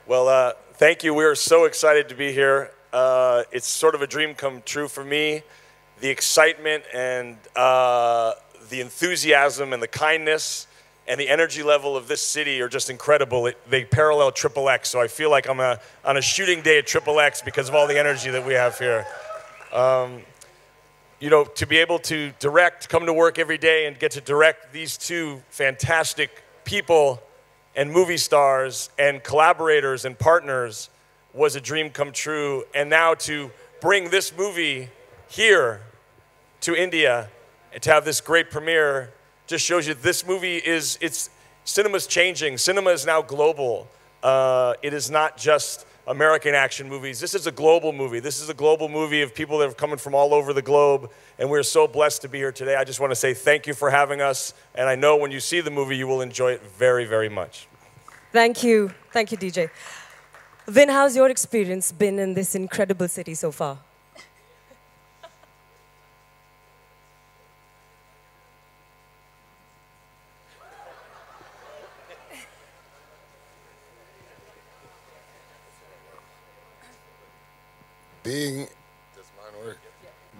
Well, thank you. We are so excited to be here. It's sort of a dream come true for me. The excitement and the enthusiasm and the kindness and the energy level of this city are just incredible. They parallel xXx, so I feel like I'm on a shooting day at xXx because of all the energy that we have here. You know, to be able to come to work every day and get to direct these two fantastic people and movie stars and collaborators and partners was a dream come true. And now to bring this movie here to India and to have this great premiere just shows you this movie cinema's changing. Cinema is now global. It is not just American action movies. This is a global movie. This is a global movie of people that are coming from all over the globe, and we're so blessed to be here today. I just want to say thank you for having us, and I know when you see the movie, you will enjoy it very, very much. Thank you. Thank you, DJ. Vin, how's your experience been in this incredible city so far?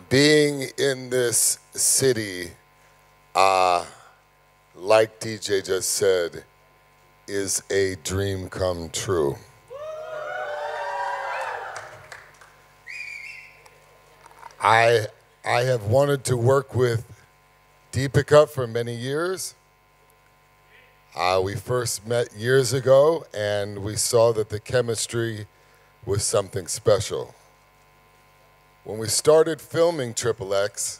Being in this city, like DJ just said, is a dream come true. I have wanted to work with Deepika for many years. We first met years ago, and we saw that the chemistry was something special. When we started filming xXx,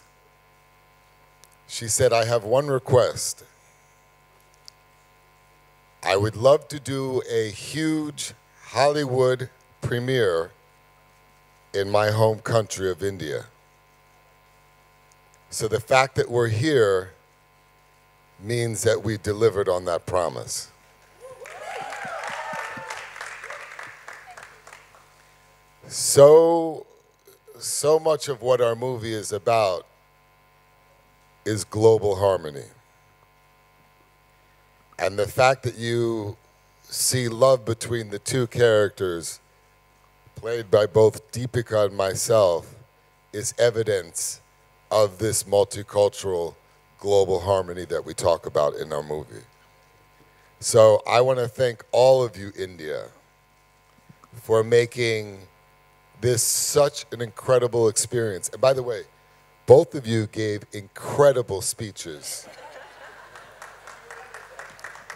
she said, I have one request. I would love to do a huge Hollywood premiere in my home country of India. So the fact that we're here means that we delivered on that promise. So much of what our movie is about is global harmony. And the fact that you see love between the two characters, played by both Deepika and myself, is evidence of this multicultural global harmony that we talk about in our movie. So I want to thank all of you, India, for making this such an incredible experience. And by the way, both of you gave incredible speeches.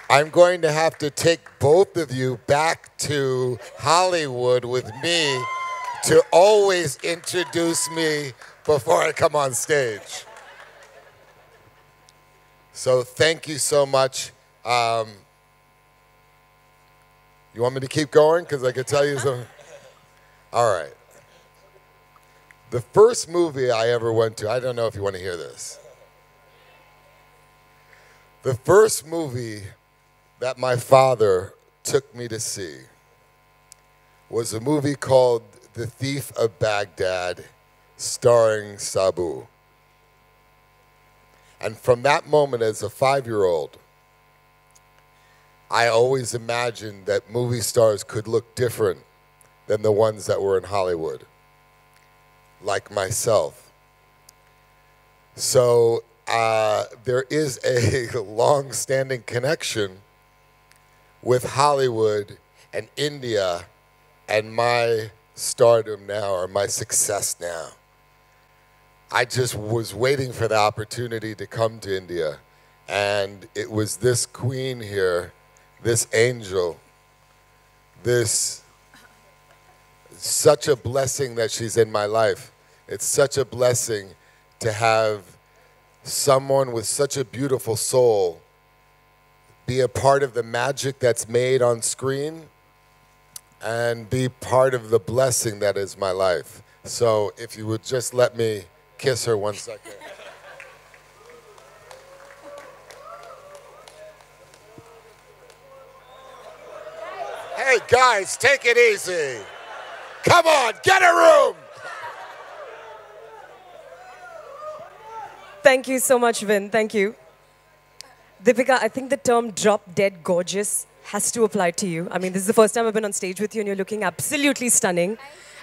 I'm going to have to take both of you back to Hollywood with me to always introduce me before I come on stage. So thank you so much. You want me to keep going? Because I could tell you some. All right. The first movie I ever went to, I don't know if you want to hear this. The first movie that my father took me to see was a movie called The Thief of Baghdad, starring Sabu. And from that moment as a 5-year-old, I always imagined that movie stars could look different than the ones that were in Hollywood, like myself. So there is a long-standing connection with Hollywood and India and my stardom now, or my success now. I just was waiting for the opportunity to come to India, and it was this queen here, this angel, such a blessing that she's in my life. It's such a blessing to have someone with such a beautiful soul be a part of the magic that's made on screen and be part of the blessing that is my life. So if you would just let me kiss her 1 second. Hey guys, take it easy. Come on, get a room. Thank you so much, Vin. Thank you. Deepika, I think the term drop dead gorgeous has to apply to you. I mean, this is the first time I've been on stage with you and you're looking absolutely stunning.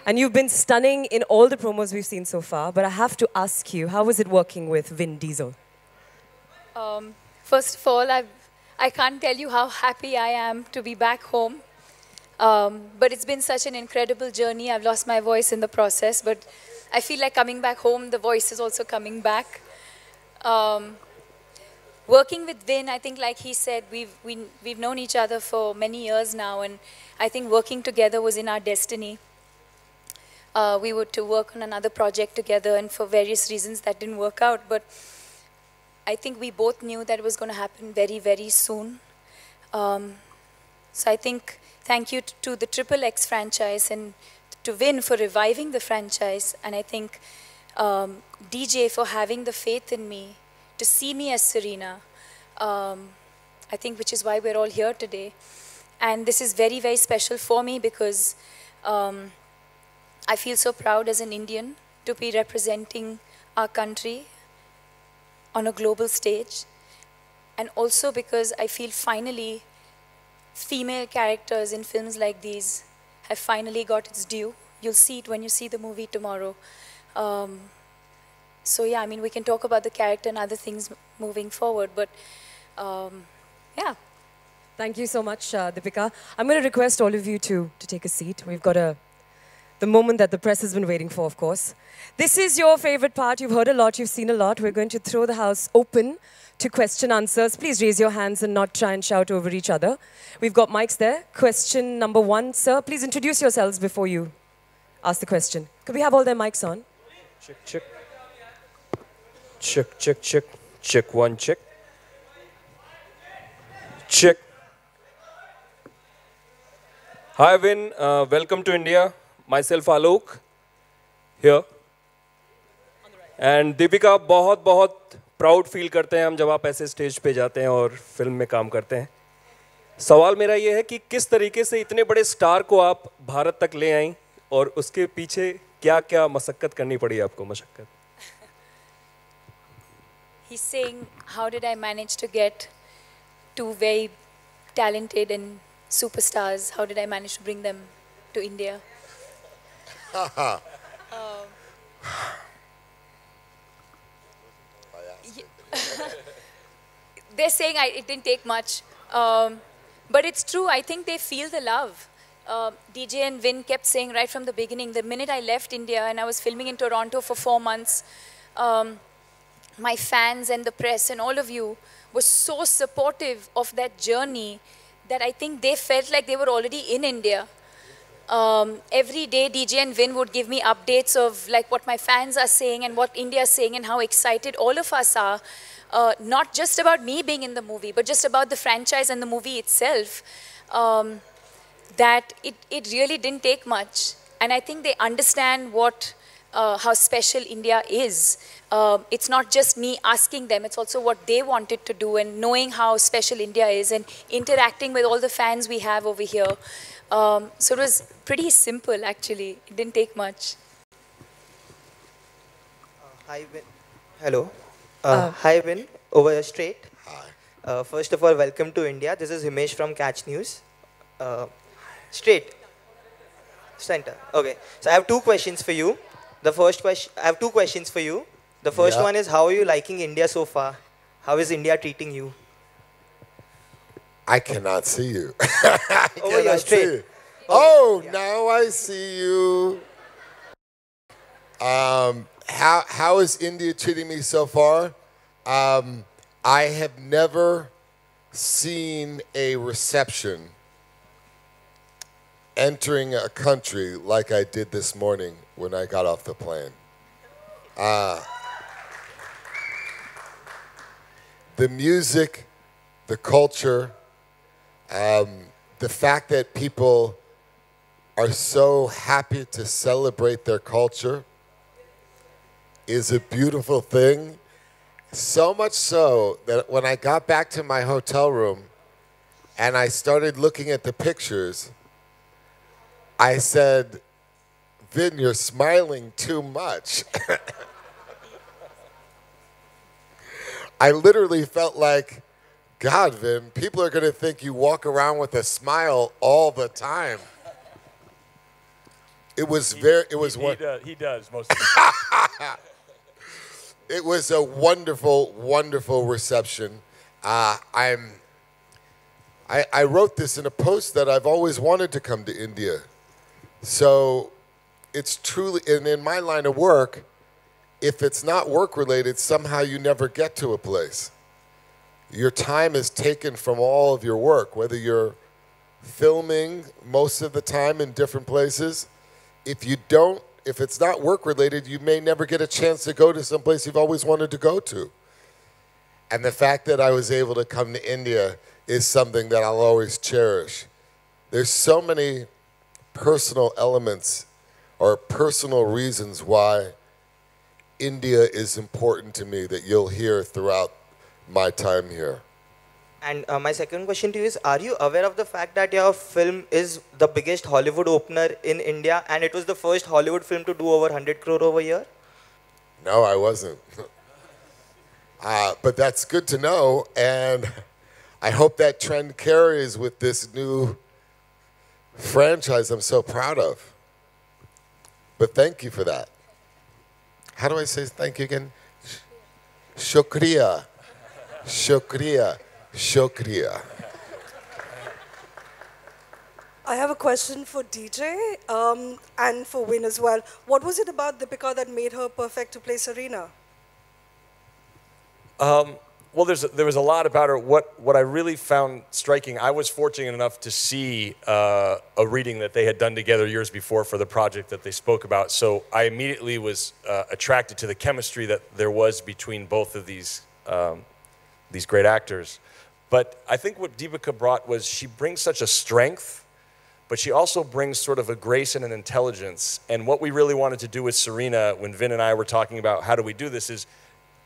And you've been stunning in all the promos we've seen so far. But I have to ask you, how was it working with Vin Diesel? First of all, I can't tell you how happy I am to be back home. But it's been such an incredible journey. I've lost my voice in the process, but I feel like coming back home, the voice is also coming back. Working with Vin, I think like he said, we've known each other for many years now, and I think working together was in our destiny. We were to work on another project together, and for various reasons that didn't work out, but I think we both knew that it was going to happen very, very soon. So I think thank you to the XXX franchise and to Vin for reviving the franchise, and I think DJ for having the faith in me to see me as Serena, I think which is why we're all here today. And this is very, very special for me because I feel so proud as an Indian to be representing our country on a global stage. And also because I feel finally female characters in films like these have finally got its due. You'll see it when you see the movie tomorrow. So yeah, I mean, we can talk about the character and other things moving forward, but yeah. Thank you so much, Deepika. I'm going to request all of you to take a seat. We've got the moment that the press has been waiting for, of course. This is your favorite part. You've heard a lot, you've seen a lot. We're going to throw the house open to question answers. Please raise your hands and not try and shout over each other. We've got mics there. Question number 1, sir. Please introduce yourselves before you ask the question. Could we have all their mics on? Check, check. Check, check, check. Check 1, check. Check. Hi, Vin. Welcome to India. Myself, Alok, here. And Deepika, बहुत बहुत proud feel करते हैं हम जब आप ऐसे stage पे जाते हैं और फिल्म में काम करते हैं. सवाल मेरा ये है कि किस तरीके से इतने बड़े स्टार को आप भारत तक ले आईं और उसके पीछे क्या-क्या मशक्कत करनी पड़ी आपको मशक्कत? He's saying, how did I manage to get two very talented and superstars? How did I manage to bring them to India? They're saying it didn't take much, but it's true. I think they feel the love. DJ and Vin kept saying right from the beginning, the minute I left India and I was filming in Toronto for 4 months, my fans and the press and all of you were so supportive of that journey that I think they felt like they were already in India. Every day DJ and Vin would give me updates of like what my fans are saying and what India is saying and how excited all of us are. Not just about me being in the movie, but just about the franchise and the movie itself. That it really didn't take much. And I think they understand how special India is. It's not just me asking them, it's also what they wanted to do and knowing how special India is and interacting with all the fans we have over here. So it was pretty simple, actually. It didn't take much. Hi, Vin. Hello. Hi, Vin. Over here straight. Hi. First of all, welcome to India. This is Himesh from Catch News. Straight. Center. Okay. So I have 2 questions for you. The first question, I have 2 questions for you. The first one is, how are you liking India so far? How is India treating you? I cannot see you. Oh, you're straight. Okay. Oh, Yeah. now I see you. How is India treating me so far? I have never seen a reception entering a country like I did this morning when I got off the plane. The music, the culture, the fact that people are so happy to celebrate their culture is a beautiful thing. So much so that when I got back to my hotel room and I started looking at the pictures, I said, Vin, you're smiling too much. I literally felt like God, Vin, people are going to think you walk around with a smile all the time. It was very, it was one. He does most of the It was a wonderful, wonderful reception. I wrote this in a post that I've always wanted to come to India. So it's truly, and in my line of work, if it's not work related, somehow you never get to a place. Your time is taken from all of your work, whether you're filming most of the time in different places. If it's not work related, you may never get a chance to go to some place you've always wanted to go to. And the fact that I was able to come to India is something that I'll always cherish. There's so many personal elements or personal reasons why India is important to me that you'll hear throughout my time here. And my second question to you is, are you aware of the fact that your film is the biggest Hollywood opener in India and it was the first Hollywood film to do over 100 crore over here? No, I wasn't. But that's good to know, and I hope that trend carries with this new franchise I'm so proud of. But thank you for that. How do I say thank you again? Shukriya. Shukriya. Shukriya. I have a question for DJ and for Win as well. What was it about Deepika that made her perfect to play Serena? Well, there was a lot about her. What I really found striking, I was fortunate enough to see a reading that they had done together years before for the project that they spoke about. So I immediately was attracted to the chemistry that there was between both of these great actors. But I think what Deepika brought was she brings such a strength, but she also brings sort of a grace and an intelligence. And what we really wanted to do with Serena, when Vin and I were talking about how do we do this, is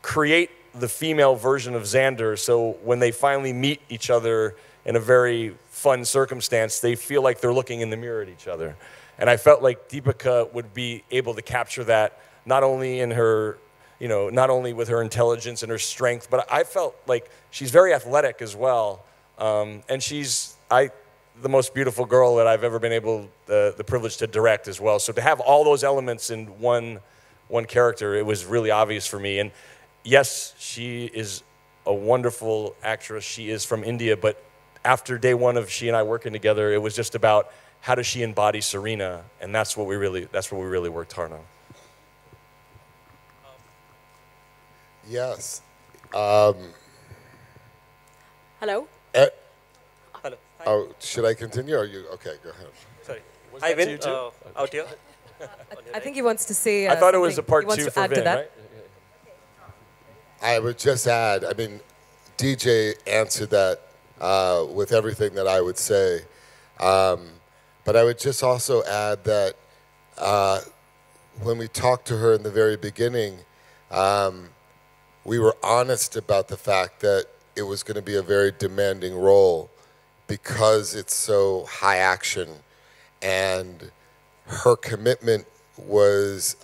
create the female version of Xander, so when they finally meet each other in a very fun circumstance, they feel like they're looking in the mirror at each other. And I felt like Deepika would be able to capture that, not only in her, not only with her intelligence and her strength, but I felt like she's very athletic as well. And she's the most beautiful girl that I've ever been able, the privilege to direct as well. So to have all those elements in one character, it was really obvious for me. And yes, she is a wonderful actress. She is from India, but after day one of she and I working together, it was just about how does she embody Serena, and that's what we really worked hard on. Yes. Hello? Hello. Oh, should I continue? Or are you okay? Go ahead. Sorry. Hi, Vin. Out here. I think he wants to say I thought it was a part two two for Vin, right? I would just add, I mean, DJ answered that with everything that I would say. But I would just also add that when we talked to her in the very beginning, we were honest about the fact that it was going to be a very demanding role because it's so high action. And her commitment was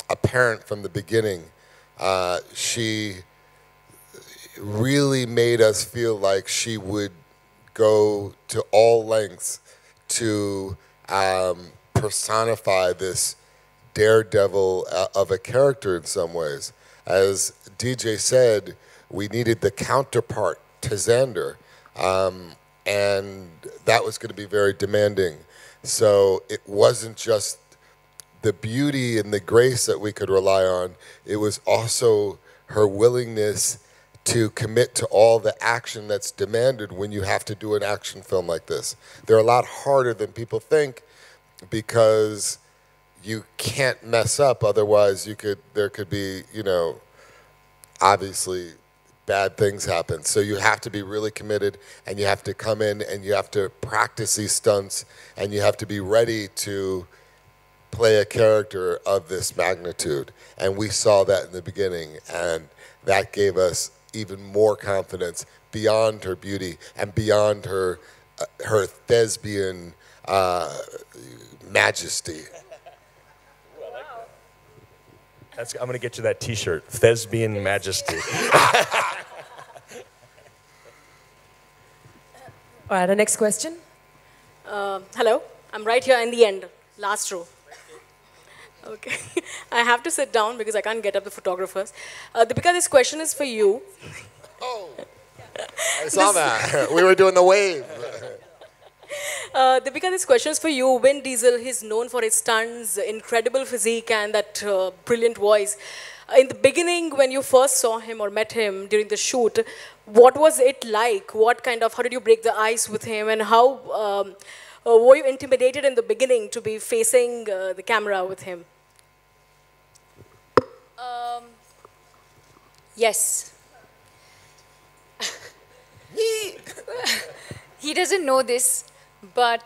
apparent from the beginning. She really made us feel like she would go to all lengths to personify this daredevil of a character in some ways. As DJ said, we needed the counterpart to Xander, and that was going to be very demanding. So it wasn't just the beauty and the grace that we could rely on, it was also her willingness to commit to all the action that's demanded when you have to do an action film like this. They're a lot harder than people think because you can't mess up, otherwise there could be, obviously bad things happen. So you have to be really committed, and you have to come in and you have to practice these stunts, and you have to be ready to play a character of this magnitude. And we saw that in the beginning, and that gave us even more confidence beyond her beauty and beyond her thespian majesty. I'm going to get you that T-shirt, Thespian Majesty. All right, our next question. Hello, I'm right here in the end, last row. Okay, I have to sit down because I can't get up the photographers. Deepika, this question is for you. Oh, I saw that. We were doing the wave. Deepika, this question is for you. Vin Diesel, he's known for his stunts, incredible physique, and that brilliant voice. In the beginning, when you first saw him or met him during the shoot, what was it like? How did you break the ice with him, and how were you intimidated in the beginning to be facing the camera with him? Yes. He doesn't know this, but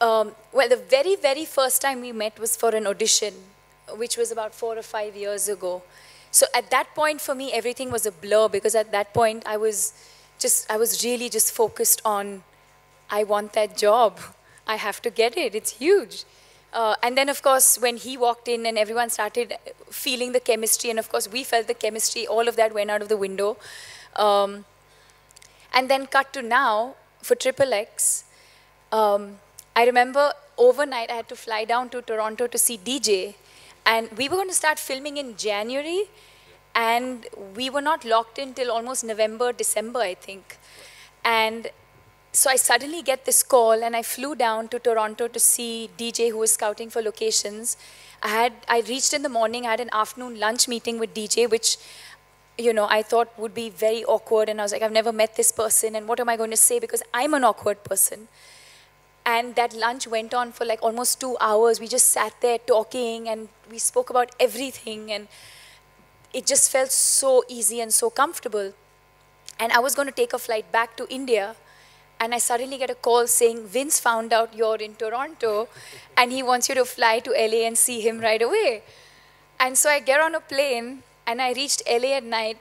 well, the very, very first time we met was for an audition, which was about 4 or 5 years ago. So at that point, for me, everything was a blur because at that point, I was really just focused on, I want that job. I have to get it. It's huge. And then, of course, when he walked in and everyone started feeling the chemistry, and of course, we felt the chemistry, all of that went out of the window. And then cut to now, for XXX, I remember overnight I had to fly down to Toronto to see DJ. And we were going to start filming in January, and we were not locked in till almost November, December, I think. And so I suddenly get this call, and I flew down to Toronto to see DJ, who was scouting for locations. I reached in the morning, I had an afternoon lunch meeting with DJ, which, you know, I thought would be very awkward. And I was like, I've never met this person, and what am I going to say? Because I'm an awkward person. And that lunch went on for like almost 2 hours. We just sat there talking, and we spoke about everything. And it just felt so easy and so comfortable. And I was going to take a flight back to India. And I suddenly get a call saying, Vince found out you're in Toronto, and he wants you to fly to LA and see him right away. And so I get on a plane, and I reached LA at night.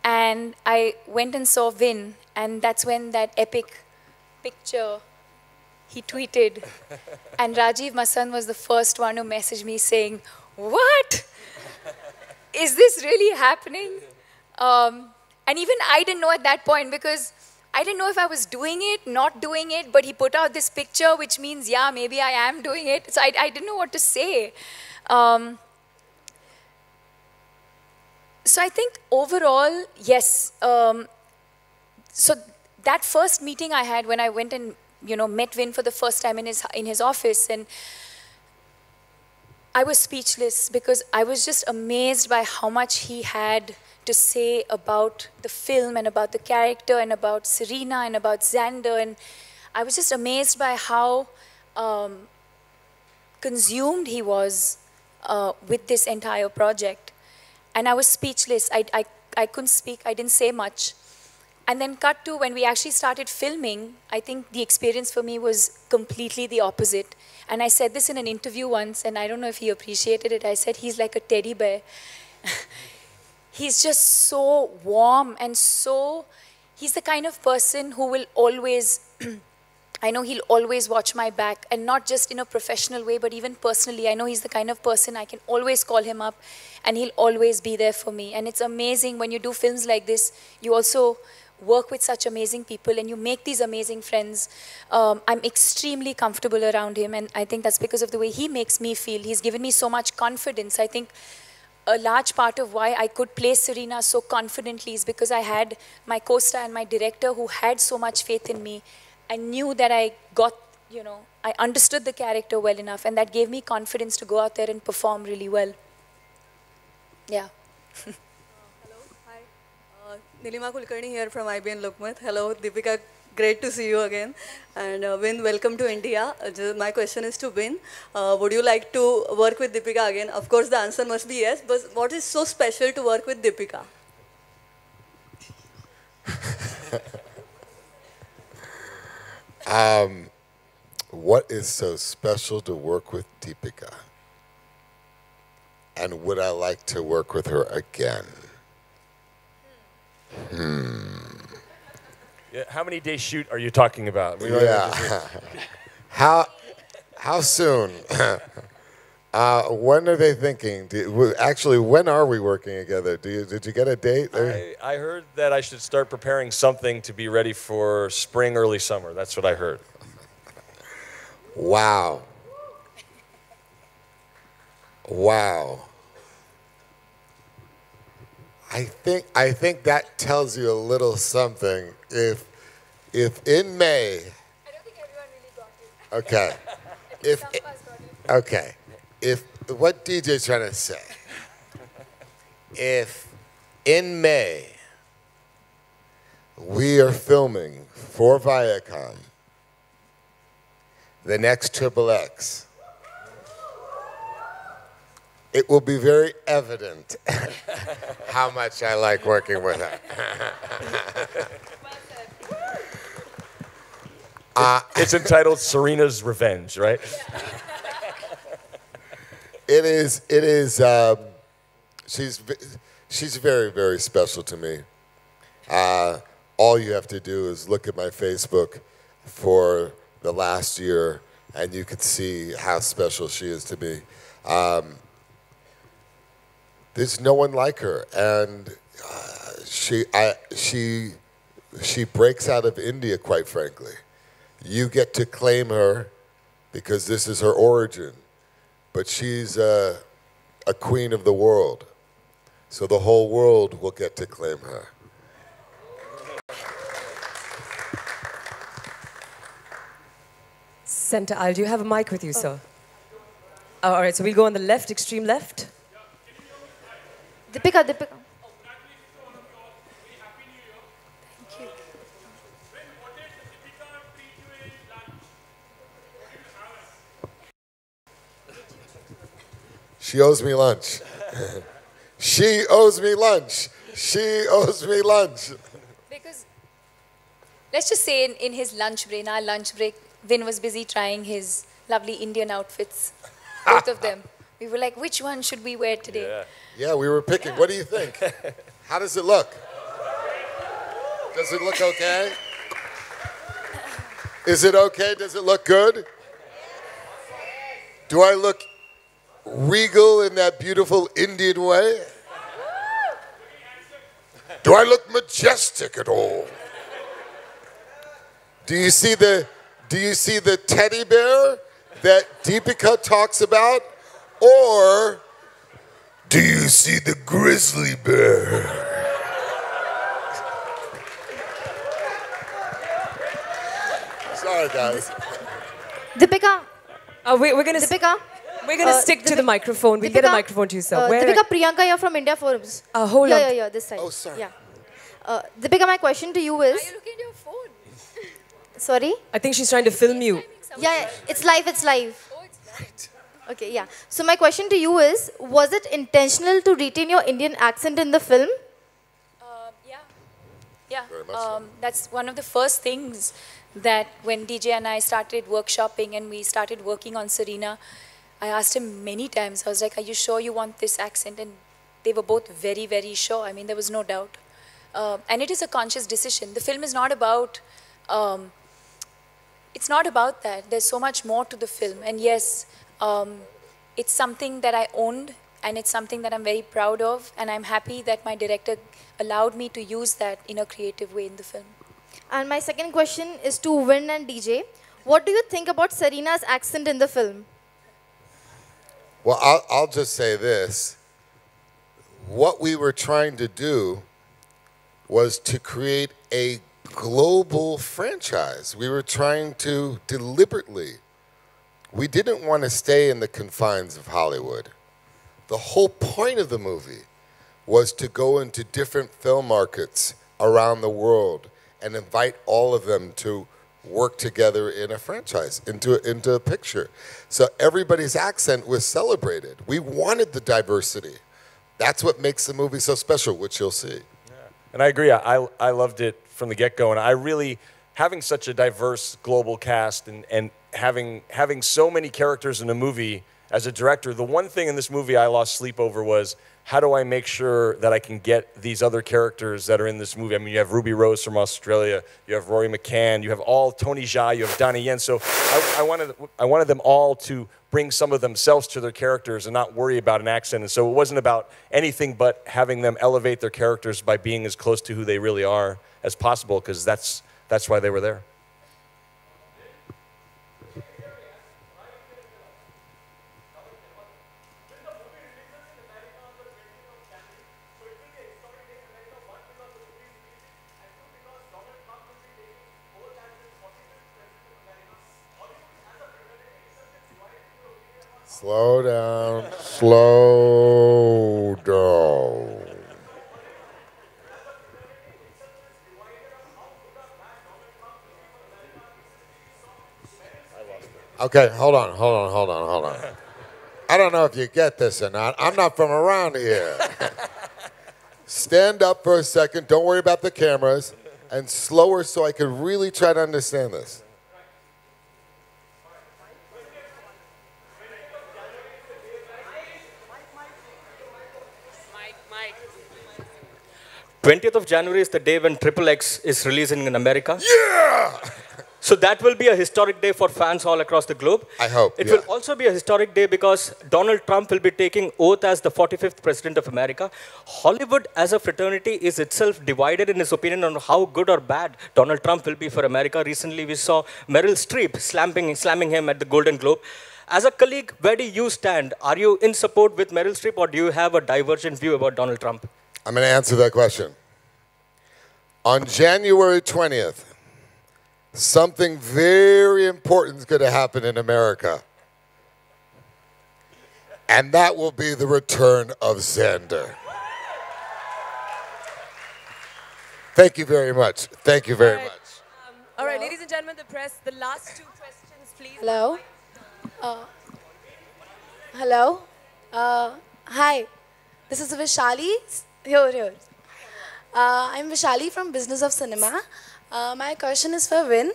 And I went and saw Vin. And that's when that epic picture he tweeted, and Rajiv Masan was the first one who messaged me saying, what? Is this really happening? And even I didn't know at that point, because I didn't know if I was doing it, not doing it, but he put out this picture, which means, yeah, maybe I am doing it. So I didn't know what to say. So I think overall, yes. So that first meeting I had when I went and met Vin for the first time in his office, and I was speechless because I was just amazed by how much he had to say about the film and about the character and about Serena and about Xander, and I was just amazed by how consumed he was with this entire project, and I was speechless. I couldn't speak. I didn't say much. And then cut to when we actually started filming, I think the experience for me was completely the opposite. And I said this in an interview once, and I don't know if he appreciated it. I said, he's like a teddy bear. He's just so warm and he's the kind of person who will always, I know he'll always watch my back, and not just in a professional way, but even personally. I know he's the kind of person I can always call him up, and he'll always be there for me. And it's amazing when you do films like this, you also work with such amazing people, and you make these amazing friends. I'm extremely comfortable around him, and I think that's because of the way he makes me feel. He's given me so much confidence. I think a large part of why I could play Serena so confidently is because I had my co-star and my director who had so much faith in me. I knew that I got, I understood the character well enough, and that gave me confidence to go out there and perform really well. Yeah. Nilima Kulkarni here from IBN Lokmat. Hello, Deepika. Great to see you again. And Vin, welcome to India. My question is to Vin. Would you like to work with Deepika again? Of course, the answer must be yes. But what is so special to work with Deepika? What is so special to work with Deepika? And would I like to work with her again? Yeah, how many day shoot are you talking about? How soon? When are they thinking? Actually, when are we working together? Did you get a date? I heard that I should start preparing something to be ready for spring, early summer. That's what I heard. Wow. Wow. I think that tells you a little something. If in May. I don't think everyone really got it. Okay. Okay. If what DJ's trying to say, if in May we are filming for Viacom the next XXX, it will be very evident how much I like working with her. It's entitled Serena's Revenge, right? It is. She's very, very special to me. All you have to do is look at my Facebook for the last year, and you can see how special she is to me. There's no one like her, and she breaks out of India, quite frankly. You get to claim her because this is her origin, but she's a queen of the world, so the whole world will get to claim her. Center aisle, do you have a mic with you, sir? Oh, all right, so we'll go on the left, extreme left. Deepika. Thank you. She owes me lunch. She owes me lunch. She owes me lunch. Because let's just say in his lunch break, in our lunch break, Vin was busy trying his lovely Indian outfits, both of them. We were like, which one should we wear today? Yeah, we were picking. What do you think? How does it look? Does it look okay? Is it okay? Does it look good? Do I look regal in that beautiful Indian way? Do I look majestic at all? Do you see the teddy bear that Deepika talks about? Or do you see the grizzly bear? Sorry, guys. Deepika. We're gonna stick to the microphone. We'll get a microphone to you, sir. Deepika, Priyanka, you're from India Forums. Hold on. Yeah, this side. Oh, sorry. Yeah. Deepika, my question to you is... Are you looking at your phone? Sorry? I think she's trying to film you. Yeah, it's live. Oh, it's live. Okay, yeah. So my question to you is, was it intentional to retain your Indian accent in the film? Yeah. Very much so. That's one of the first things that when DJ and I started workshopping and we started working on Serena, I asked him many times, I was like, are you sure you want this accent? And they were both very, very sure. I mean, there was no doubt. And it is a conscious decision. The film is not about, it's not about that. There's so much more to the film. And yes, it's something that I owned and it's something that I'm very proud of. And I'm happy that my director allowed me to use that in a creative way in the film. And my second question is to Vin and DJ. What do you think about Serena's accent in the film? Well, I'll just say this. What we were trying to do was to create a global franchise. We were trying to deliberately. We didn't want to stay in the confines of Hollywood. The whole point of the movie was to go into different film markets around the world and invite all of them to work together in a franchise, into a picture. So everybody's accent was celebrated. We wanted the diversity. That's what makes the movie so special, which you'll see. Yeah. And I agree. I loved it from the get-go. And I really, having such a diverse global cast and having so many characters in a movie as a director, the one thing in this movie I lost sleep over was, how do I make sure that I can get these other characters that are in this movie? I mean, you have Ruby Rose from Australia, you have Rory McCann, you have all Tony Jaa, you have Donnie Yen. So I wanted them all to bring some of themselves to their characters and not worry about an accent. And so it wasn't about anything but having them elevate their characters by being as close to who they really are as possible, because that's why they were there. Slow down, slow down. Okay, hold on. I don't know if you get this or not. I'm not from around here. Stand up for a second, don't worry about the cameras, and slower so I can really try to understand this. 20th of January is the day when XXX is releasing in America. Yeah! So that will be a historic day for fans all across the globe. I hope, It will also be a historic day because Donald Trump will be taking oath as the 45th president of America. Hollywood as a fraternity is itself divided in its opinion on how good or bad Donald Trump will be for America. Recently, we saw Meryl Streep slamming him at the Golden Globe. As a colleague, where do you stand? Are you in support with Meryl Streep, or do you have a divergent view about Donald Trump? I'm going to answer that question. On January 20th, something very important is going to happen in America. And that will be the return of Xander. Thank you very much. Thank you very much. All right, ladies and gentlemen, the press, the last two questions, please. Hello. Hello. Hi. This is Vishali. Here. I'm Vishali from Business of Cinema. My question is for Vin.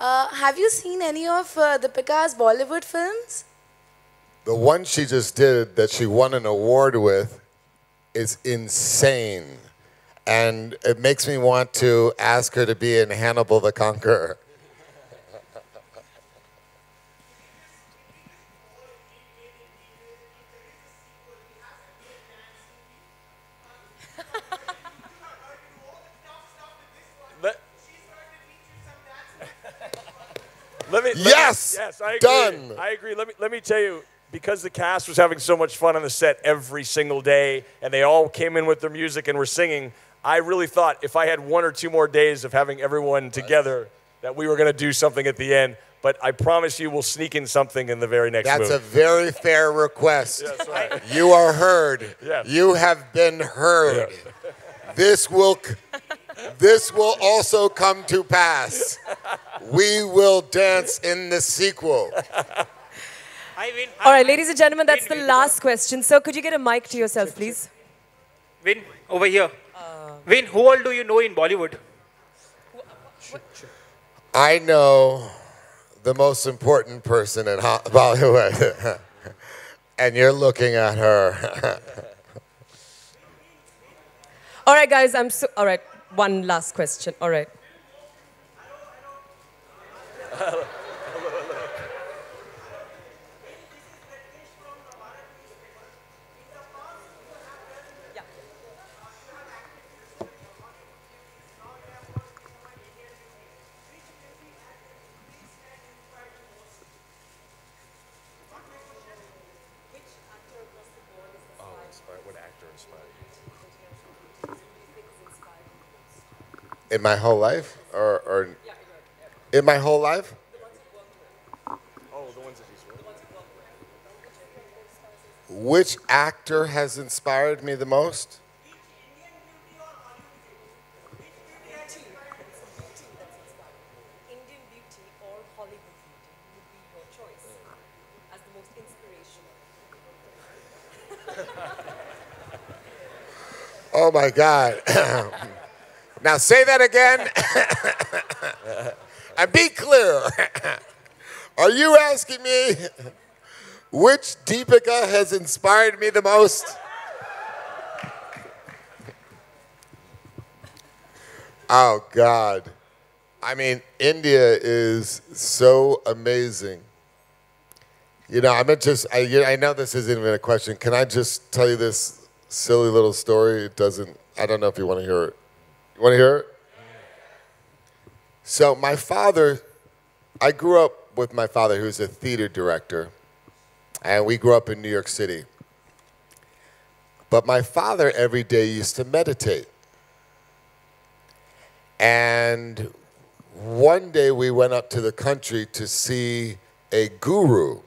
Have you seen any of Deepika's Bollywood films? The one she just did that she won an award with is insane. And it makes me want to ask her to be in Hannibal the Conqueror. Yes, I agree. done. I agree. Let me tell you, because the cast was having so much fun on the set every single day, and they all came in with their music and were singing, I really thought if I had 1 or 2 more days of having everyone together, that we were going to do something at the end. But I promise you, we'll sneak in something in the very next movie. That's a very fair request. Yes, right. You are heard. Yes. You have been heard. Yes. This will also come to pass. We will dance in the sequel. All right, ladies and gentlemen, that's the last question. Sir, could you get a mic to yourself, please? Vin, over here. Vin, who all do you know in Bollywood? I know the most important person in Bollywood. And you're looking at her. All right, guys, all right, one last question. All right. In my whole life? Or in my whole life? Oh, the ones that he's with. Which actor has inspired me the most? Indian beauty or Hollywood beauty would be your choice as the most inspirational. Oh my God. Now say that again. And be clear. Are you asking me Which Deepika has inspired me the most? Oh, God. I mean, India is so amazing. You know, I know this isn't even a question. Can I just tell you this silly little story? I don't know if you want to hear it. You want to hear it? So my father, I grew up with my father, who's a theater director, and we grew up in New York City. But my father every day used to meditate. And one day we went up to the country to see a guru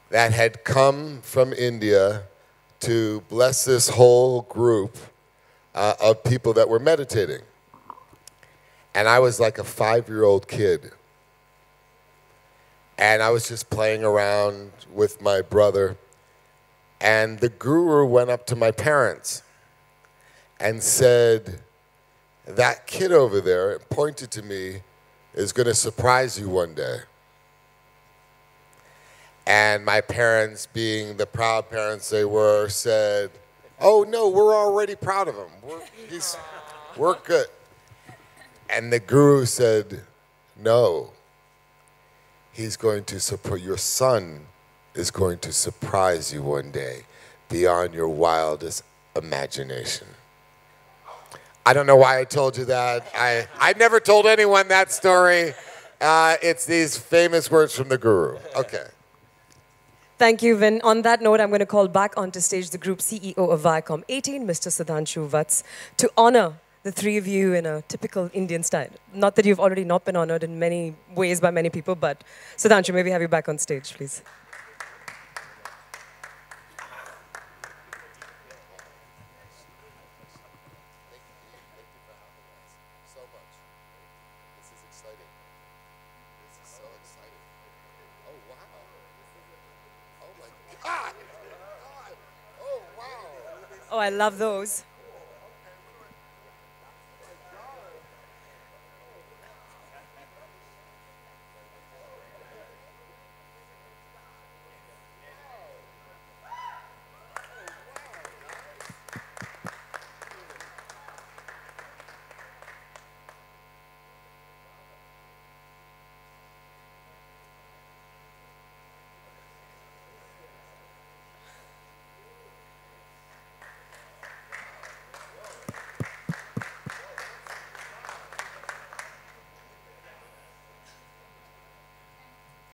that had come from India to bless this whole group of people that were meditating. And I was like a 5-year-old kid. And I was just playing around with my brother. And the guru went up to my parents and said, "That kid over there," and pointed to me, "is going to surprise you one day." And my parents, being the proud parents they were, said, "Oh, no, we're already proud of him. We're good." And the guru said, "No, your son is going to surprise you one day beyond your wildest imagination." I don't know why I told you that. I never told anyone that story. It's these famous words from the guru. Okay. Thank you, Vin. On that note, I'm going to call back onto stage the group CEO of Viacom 18, Mr. Sudhanshu Vats, to honor the three of you in a typical Indian style. Not that you've already not been honored in many ways by many people, but Sudhanshu, maybe have you back on stage, please. Oh, I love those.